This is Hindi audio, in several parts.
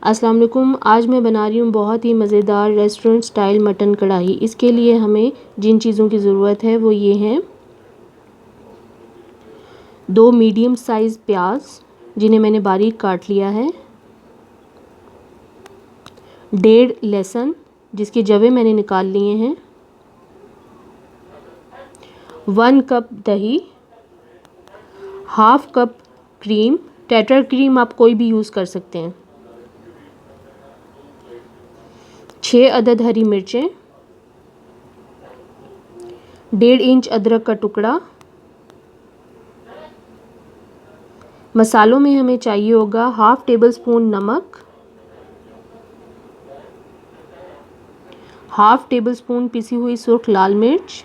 अस्सलाम वालेकुम। आज मैं बना रही हूँ बहुत ही मज़ेदार रेस्टोरेंट स्टाइल मटन कढ़ाई। इसके लिए हमें जिन चीज़ों की ज़रूरत है वो ये हैं: 2 मीडियम साइज़ प्याज जिन्हें मैंने बारीक काट लिया है, 1.5 लहसुन जिसके जवे मैंने निकाल लिए हैं, 1 कप दही, half cup cream, tetra cream आप कोई भी यूज़ कर सकते हैं, 6 अदद हरी मिर्चें, 1.5 इंच अदरक का टुकड़ा। मसालों में हमें चाहिए होगा हाफ टेबल स्पून नमक, हाफ टेबल स्पून पिसी हुई सुर्ख लाल मिर्च,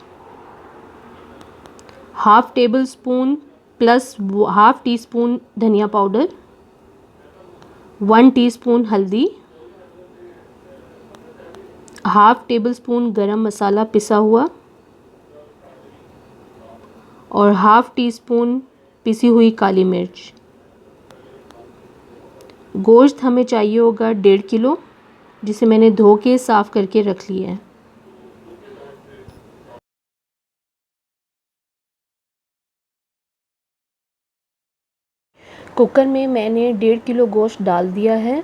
half table spoon plus half tea spoon धनिया पाउडर, 1 टीस्पून हल्दी, हाफ टेबल स्पून गरम मसाला पिसा हुआ और हाफ टी स्पून पिसी हुई काली मिर्च। गोश्त हमें चाहिए होगा 1.5 किलो, जिसे मैंने धो के साफ़ करके रख लिया है। कुकर में मैंने 1.5 किलो गोश्त डाल दिया है।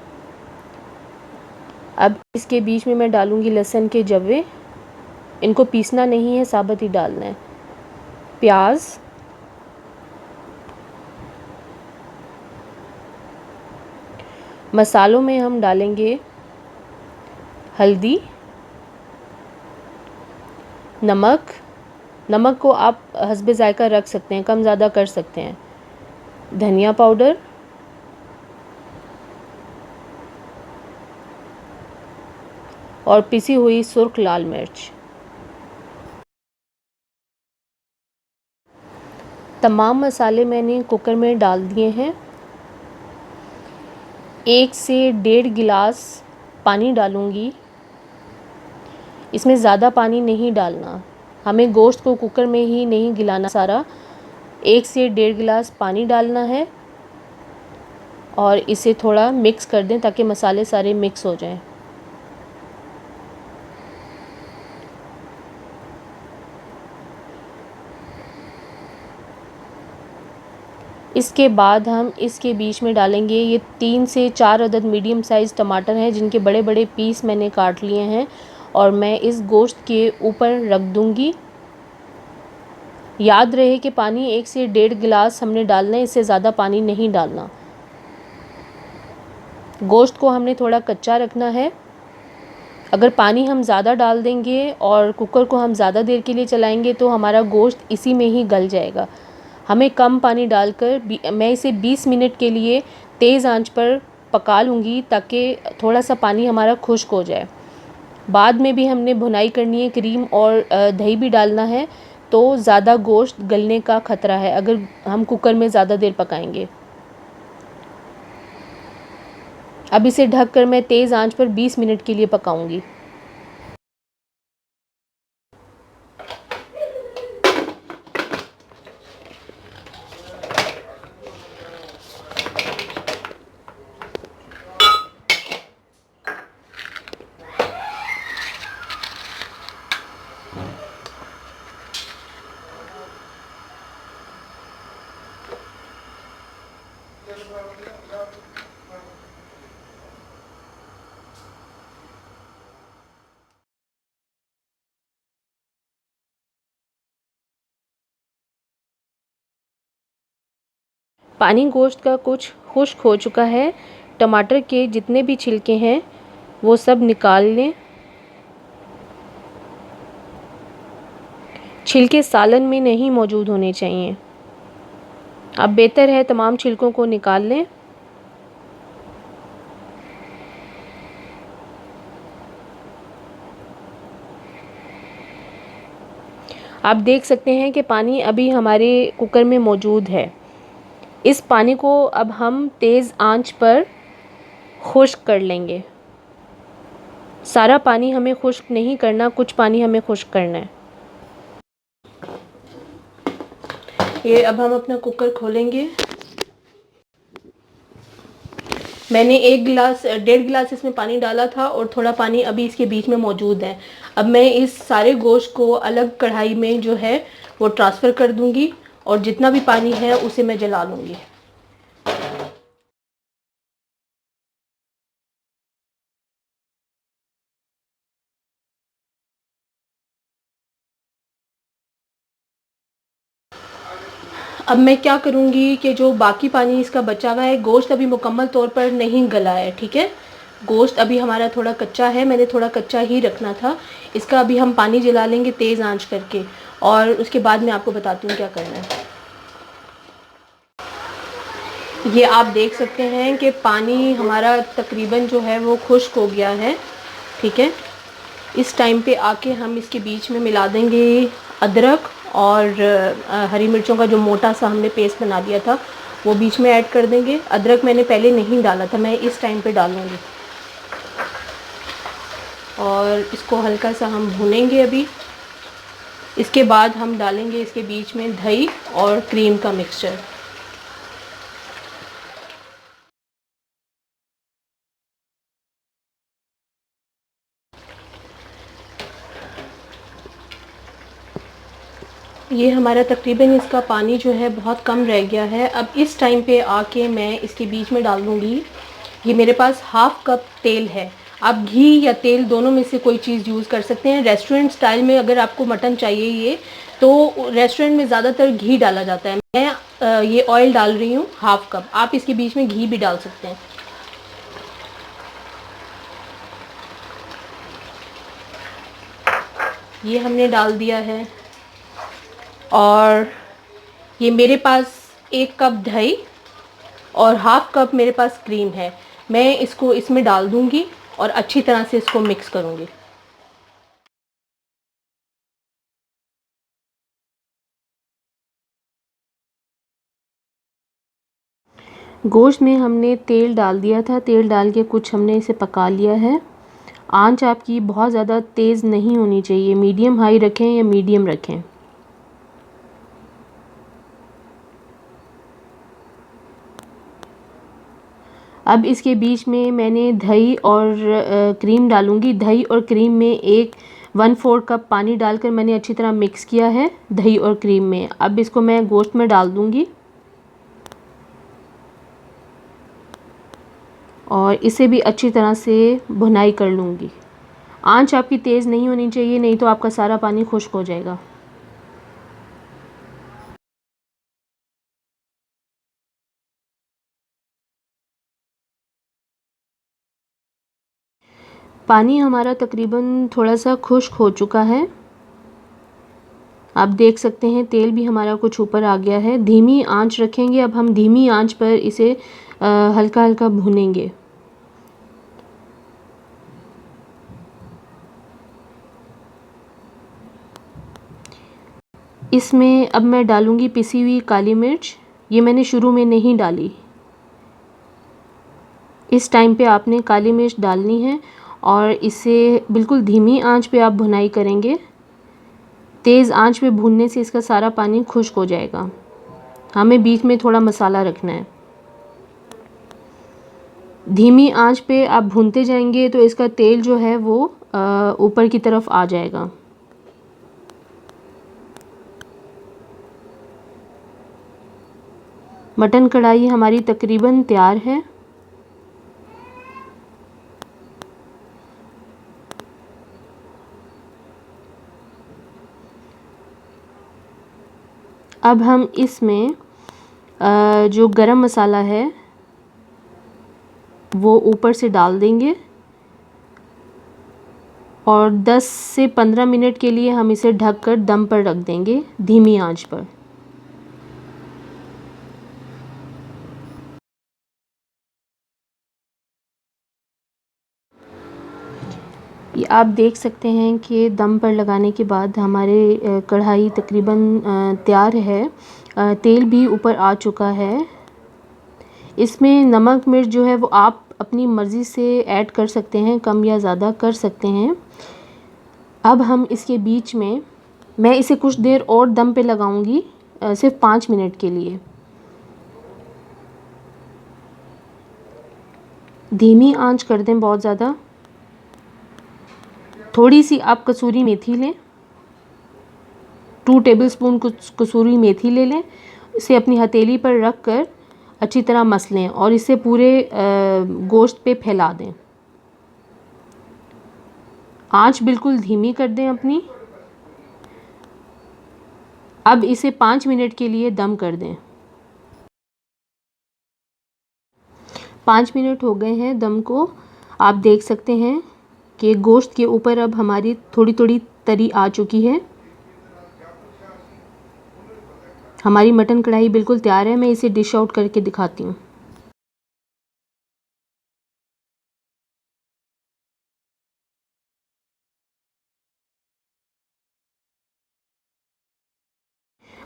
अब इसके बीच में मैं डालूंगी लहसुन के जवे। इनको पीसना नहीं है, साबुत ही डालना है। प्याज, मसालों में हम डालेंगे हल्दी, नमक को आप हस्बे ज़ायका रख सकते हैं, कम ज़्यादा कर सकते हैं, धनिया पाउडर, और पिसी हुई सुर्ख लाल मिर्च। तमाम मसाले मैंने कुकर में डाल दिए हैं। 1 से 1.5 गिलास पानी डालूंगी। इसमें ज़्यादा पानी नहीं डालना, हमें गोश्त को कुकर में ही नहीं गिलाना सारा। 1 से 1.5 गिलास पानी डालना है और इसे थोड़ा मिक्स कर दें ताकि मसाले सारे मिक्स हो जाएं। इसके बाद हम इसके बीच में डालेंगे ये 3 से 4 अदद मीडियम साइज़ टमाटर हैं, जिनके बड़े बड़े पीस मैंने काट लिए हैं और मैं इस गोश्त के ऊपर रख दूंगी। याद रहे कि पानी 1 से 1.5 गिलास हमने डालना है, इससे ज़्यादा पानी नहीं डालना। गोश्त को हमने थोड़ा कच्चा रखना है। अगर पानी हम ज़्यादा डाल देंगे और कुकर को हम ज़्यादा देर के लिए चलाएंगे तो हमारा गोश्त इसी में ही गल जाएगा। हमें कम पानी डालकर मैं इसे 20 मिनट के लिए तेज़ आंच पर पका लूँगी ताकि थोड़ा सा पानी हमारा खुश्क हो जाए। बाद में भी हमने भुनाई करनी है, क्रीम और दही भी डालना है, तो ज़्यादा गोश्त गलने का ख़तरा है अगर हम कुकर में ज़्यादा देर पकाएंगे। अब इसे ढककर मैं तेज़ आंच पर 20 मिनट के लिए पकाऊंगी। पानी गोश्त का कुछ खुश्क हो चुका है। टमाटर के जितने भी छिलके हैं वो सब निकाल लें। छिलके सालन में नहीं मौजूद होने चाहिए। अब बेहतर है तमाम छिलकों को निकाल लें। आप देख सकते हैं कि पानी अभी हमारे कुकर में मौजूद है। इस पानी को अब हम तेज़ आंच पर खुश्क कर लेंगे। सारा पानी हमें खुश्क नहीं करना, कुछ पानी हमें खुश्क करना है। ये अब हम अपना कुकर खोलेंगे। मैंने 1.5 गिलास इसमें पानी डाला था और थोड़ा पानी अभी इसके बीच में मौजूद है। अब मैं इस सारे गोश्त को अलग कढ़ाई में जो है वो ट्रांसफ़र कर दूंगी और जितना भी पानी है उसे मैं जला लूँगी। अब मैं क्या करूँगी कि जो बाकी पानी इसका बचा हुआ है, गोश्त अभी मुकम्मल तौर पर नहीं गला है, ठीक है। गोश्त अभी हमारा थोड़ा कच्चा है, मैंने थोड़ा कच्चा ही रखना था। इसका अभी हम पानी जला लेंगे तेज़ आंच करके और उसके बाद मैं आपको बताती हूँ क्या करना है। ये आप देख सकते हैं कि पानी हमारा तकरीबन जो है वो खुश्क हो गया है, ठीक है। इस टाइम पे आके हम इसके बीच में मिला देंगे अदरक और हरी मिर्चों का जो मोटा सा हमने पेस्ट बना दिया था वो बीच में ऐड कर देंगे। अदरक मैंने पहले नहीं डाला था, मैं इस टाइम पे डालूँगी और इसको हल्का सा हम भूनेंगे अभी। इसके बाद हम डालेंगे इसके बीच में दही और क्रीम का मिक्सचर। ये हमारा तकरीबन इसका पानी जो है बहुत कम रह गया है। अब इस टाइम पे आके मैं इसके बीच में डाल दूँगी, ये मेरे पास हाफ़ कप तेल है। आप घी या तेल दोनों में से कोई चीज़ यूज़ कर सकते हैं। रेस्टोरेंट स्टाइल में अगर आपको मटन चाहिए ये, तो रेस्टोरेंट में ज़्यादातर घी डाला जाता है। मैं ये ऑयल डाल रही हूँ हाफ़ कप, आप इसके बीच में घी भी डाल सकते हैं। ये हमने डाल दिया है और ये मेरे पास 1 कप दही और हाफ़ कप मेरे पास क्रीम है। मैं इसको इसमें डाल दूँगी और अच्छी तरह से इसको मिक्स करूँगी। गोश्त में हमने तेल डाल दिया था, तेल डाल के कुछ हमने इसे पका लिया है। आंच आपकी बहुत ज़्यादा तेज़ नहीं होनी चाहिए, मीडियम हाई रखें या मीडियम रखें। अब इसके बीच में मैंने दही और क्रीम डालूँगी। दही और क्रीम में 1/4 कप पानी डालकर मैंने अच्छी तरह मिक्स किया है दही और क्रीम में। अब इसको मैं गोश्त में डाल दूँगी और इसे भी अच्छी तरह से भुनाई कर लूँगी। आंच आपकी तेज़ नहीं होनी चाहिए, नहीं तो आपका सारा पानी खुश्क हो जाएगा। पानी हमारा तकरीबन थोड़ा सा खुश्क हो चुका है। आप देख सकते हैं तेल भी हमारा कुछ ऊपर आ गया है। धीमी आंच रखेंगे, अब हम धीमी आंच पर इसे हल्का हल्का भूनेंगे। इसमें अब मैं डालूँगी पिसी हुई काली मिर्च। ये मैंने शुरू में नहीं डाली। इस टाइम पे आपने काली मिर्च डालनी है और इसे बिल्कुल धीमी आंच पे आप भुनाई करेंगे। तेज़ आंच पे भूनने से इसका सारा पानी खुश्क हो जाएगा। हमें बीच में थोड़ा मसाला रखना है। धीमी आंच पे आप भूनते जाएंगे तो इसका तेल जो है वो ऊपर की तरफ आ जाएगा। मटन कढ़ाई हमारी तकरीबन तैयार है। अब हम इसमें जो गरम मसाला है वो ऊपर से डाल देंगे और 10 से 15 मिनट के लिए हम इसे ढककर दम पर रख देंगे धीमी आंच पर। ये आप देख सकते हैं कि दम पर लगाने के बाद हमारे कढ़ाई तकरीबन तैयार है। तेल भी ऊपर आ चुका है। इसमें नमक मिर्च जो है वो आप अपनी मर्ज़ी से ऐड कर सकते हैं, कम या ज़्यादा कर सकते हैं। अब हम इसके बीच में मैं इसे कुछ देर और दम पे लगाऊंगी, सिर्फ 5 मिनट के लिए। धीमी आंच कर दें बहुत ज़्यादा। थोड़ी सी आप कसूरी मेथी लें, 2 टेबलस्पून कसूरी मेथी ले लें। इसे अपनी हथेली पर रख कर अच्छी तरह मस लें और इसे पूरे गोश्त पे फैला दें। आंच बिल्कुल धीमी कर दें अपनी। अब इसे 5 मिनट के लिए दम कर दें। 5 मिनट हो गए हैं दम को। आप देख सकते हैं कि गोश्त के ऊपर अब हमारी थोड़ी थोड़ी तरी आ चुकी है। हमारी मटन कढ़ाई बिल्कुल तैयार है। मैं इसे डिश आउट करके दिखाती हूँ।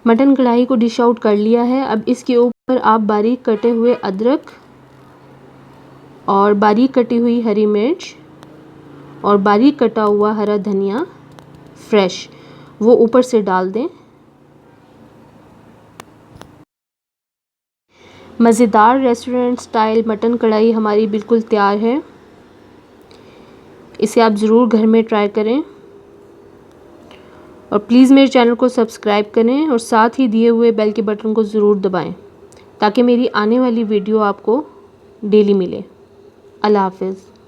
मटन कढ़ाई को डिश आउट कर लिया है। अब इसके ऊपर आप बारीक कटे हुए अदरक और बारीक कटी हुई हरी मिर्च और बारीक कटा हुआ हरा धनिया फ्रेश वो ऊपर से डाल दें। मज़ेदार रेस्टोरेंट स्टाइल मटन कढ़ाई हमारी बिल्कुल तैयार है। इसे आप ज़रूर घर में ट्राई करें और प्लीज़ मेरे चैनल को सब्सक्राइब करें और साथ ही दिए हुए बेल के बटन को ज़रूर दबाएं ताकि मेरी आने वाली वीडियो आपको डेली मिले। अल्लाह हाफ़िज़।